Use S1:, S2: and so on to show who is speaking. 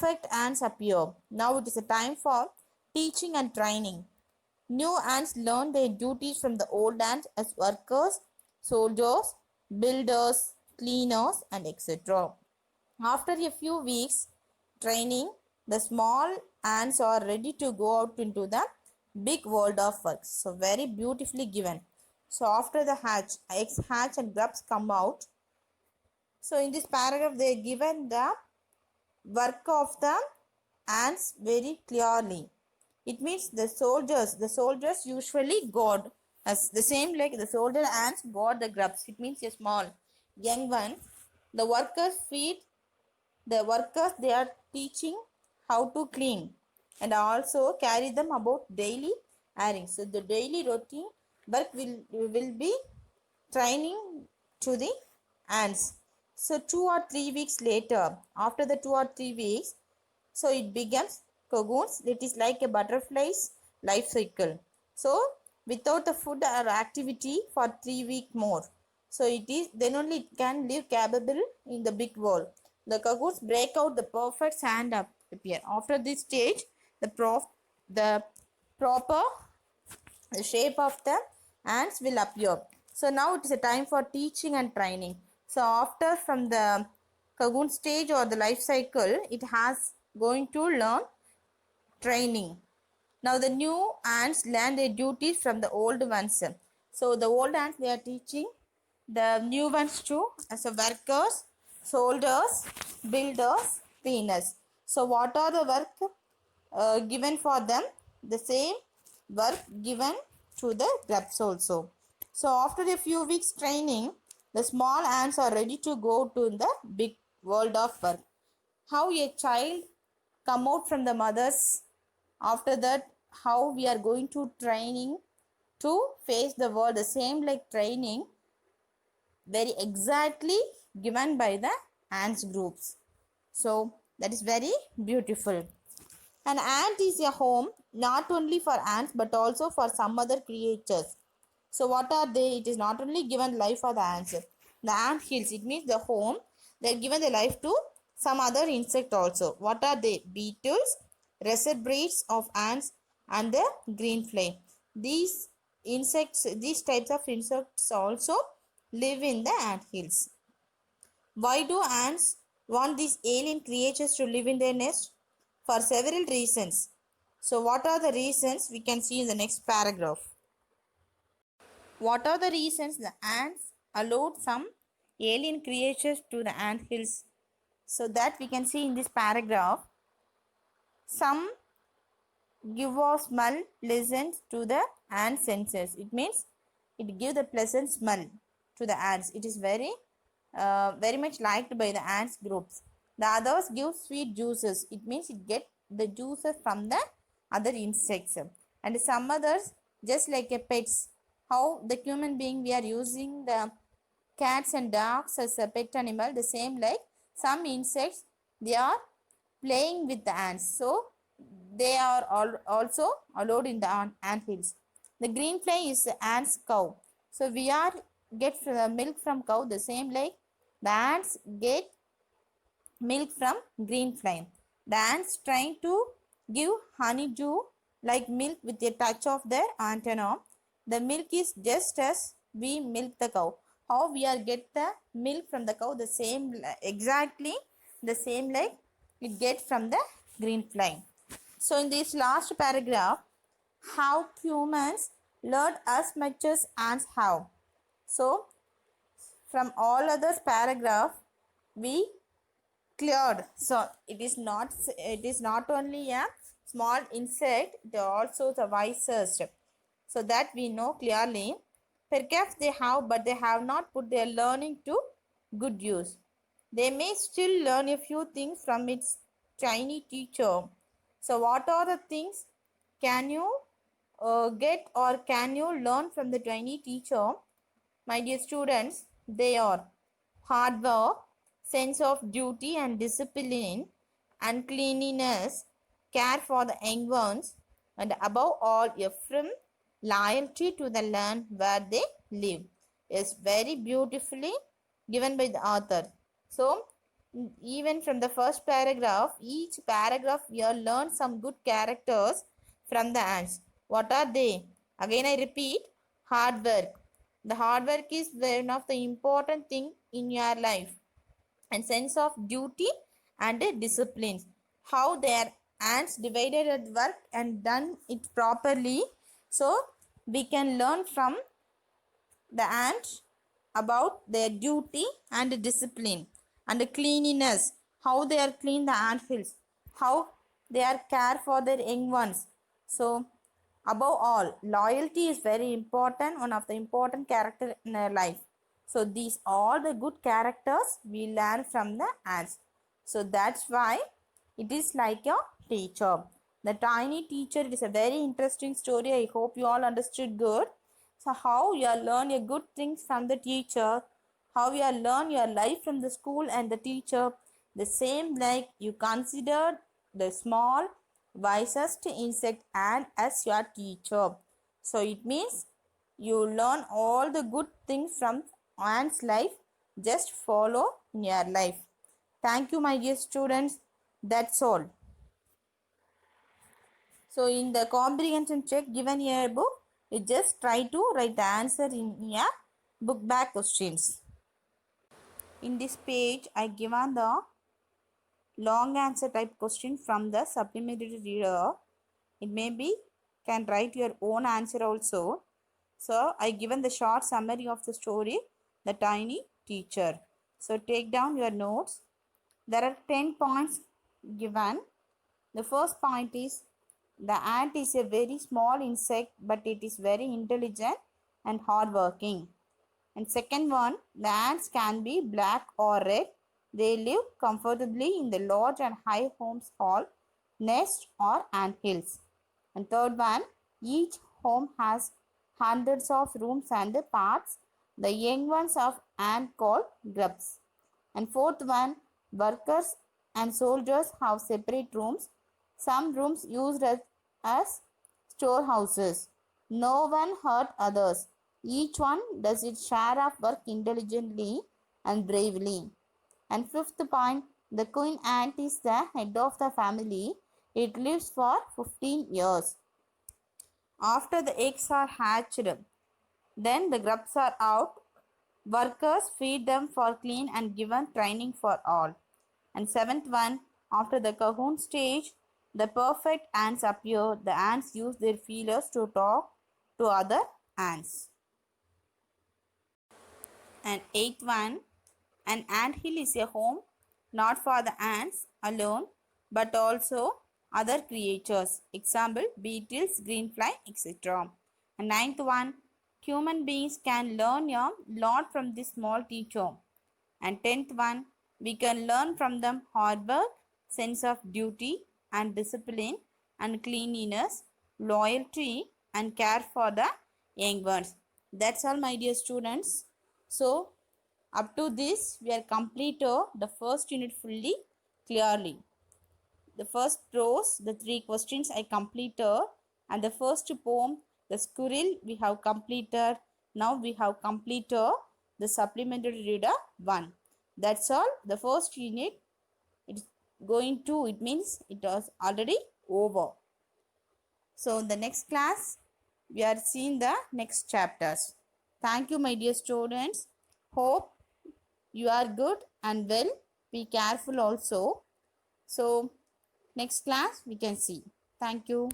S1: perfect ants appear. Now it is a time for teaching and training. New ants learn their duties from the old ants as workers, soldiers, builders, cleaners, and etc. After a few weeks training, the small ants are ready to go out into the big world of work. So very beautifully given. So after the hatch, eggs hatch and grubs come out. So in this paragraph, they are given the work of the ants very clearly. It means the soldiers usually guard as the same like the soldier ants guard the grubs. It means a small young one. The workers feed the workers, they are teaching how to clean and also carry them about daily airing. So the daily routine work will be training to the ants. So 2 or 3 weeks later, after the 2 or 3 weeks, so it becomes cocoons. It is like a butterfly's life cycle. So without the food or activity for 3 weeks more. So it is then only it can live capable in the big world. The cocoons break out the perfect sand appear. After this stage, the proper the shape of the ants will appear. So now it is a time for teaching and training. So after from the cocoon stage or the life cycle, it has going to learn training. Now the new ants learn their duties from the old ones. So the old ants, they are teaching the new ones too as a workers, soldiers, builders, cleaners. So what are the work given for them? The same work given to the grubs also. So after a few weeks training, the small ants are ready to go to the big world of work. How a child come out from the mothers, after that how we are going to training to face the world, the same like training very exactly given by the ants groups. So that is very beautiful. An ant is a home not only for ants but also for some other creatures. So what are they? It is not only given life for the ants. The ant hills, it means the home. They are given the life to some other insect also. What are they? Beetles, russet breeds of ants, and the green flame. These insects, these types of insects also live in the ant hills. Why do ants want these alien creatures to live in their nest? For several reasons. So what are the reasons? We can see in the next paragraph. What are the reasons the ants allowed some alien creatures to the ant hills? So that we can see in this paragraph. Some give a smell pleasant to the ant senses. It means it gives the pleasant smell to the ants. It is very much liked by the ants groups. The others give sweet juices. It means it get the juices from the other insects. And some others just like a pets. How the human being we are using the cats and dogs as a pet animal, the same like some insects they are playing with the ants. So they are also allowed in the ant hills. The green fly is the ant's cow. So we are get milk from cow, the same like the ants get milk from green flame. The ants trying to give honeydew like milk with a touch of their antenna. The milk is just as we milk the cow. How we are get the milk from the cow, the same exactly the same like it get from the green flame. So in this last paragraph, how humans learn as much as ants have. So from all others paragraph we cleared. So it is not only a small insect, it also the wisest. So that we know clearly. Perhaps they have, but they have not put their learning to good use. They may still learn a few things from its tiny teacher. So what are the things can you get or can you learn from the tiny teacher? My dear students, they are hard work, sense of duty and discipline, and cleanliness, care for the young ones, and above all, a firm loyalty to the land where they live. Is very beautifully given by the author. So, even from the first paragraph, each paragraph we have learned some good characters from the ants. What are they? Again, I repeat, hard work. The hard work is one of the important thing in your life, and sense of duty and discipline. How their ants divided at work and done it properly. So we can learn from the ants about their duty and discipline and cleanliness, how they are clean the ant hills, how they are care for their young ones. So above all, loyalty is very important, one of the important character in our life. So these all the good characters we learn from the ants. So that's why it is like a teacher. The tiny teacher, it is a very interesting story. I hope you all understood good. So how you learn your good things from the teacher, how you learn your life from the school and the teacher. The same like you consider the small wisest insect ant as your teacher. So it means you learn all the good things from ant's life. Just follow in your life. Thank you, my dear students. That's all. So in the comprehension check given in your book, you just try to write the answer in your book back questions. In this page, I given the long answer type question from the supplementary reader. It may be can write your own answer also. So I given the short summary of the story, The Tiny Teacher. So take down your notes. There are 10 points given. The first point is the ant is a very small insect, but it is very intelligent and hardworking. And second one, the ants can be black or red. They live comfortably in the large and high homes called nests or ant hills. And third one, each home has hundreds of rooms and parts. The young ones of ant called grubs. And fourth one, workers and soldiers have separate rooms. Some rooms used as storehouses. No one hurt others. Each one does its share of work intelligently and bravely. And fifth point, the queen ant is the head of the family. It lives for 15 years. After the eggs are hatched, then the grubs are out. Workers feed them for clean and given training for all. And seventh one, after the cocoon stage, the perfect ants appear. The ants use their feelers to talk to other ants. And eighth one, an anthill is a home not for the ants alone but also other creatures. Example, beetles, greenfly, etc. And ninth one, human beings can learn a lot from this small teacher. And tenth one, we can learn from them hard work, sense of duty and discipline and cleanliness, loyalty and care for the young ones. That's all, my dear students. So up to this we are completed the first unit fully clearly. The first prose, the 3 questions I completed, and the first poem, the squirrel, we have completed. Now we have completed the supplementary reader 1. That's all. The first unit it's going to, it means it was already over. So in the next class we are seeing the next chapters. Thank you, my dear students. Hope you are good and well. Be careful also. So next class we can see. Thank you.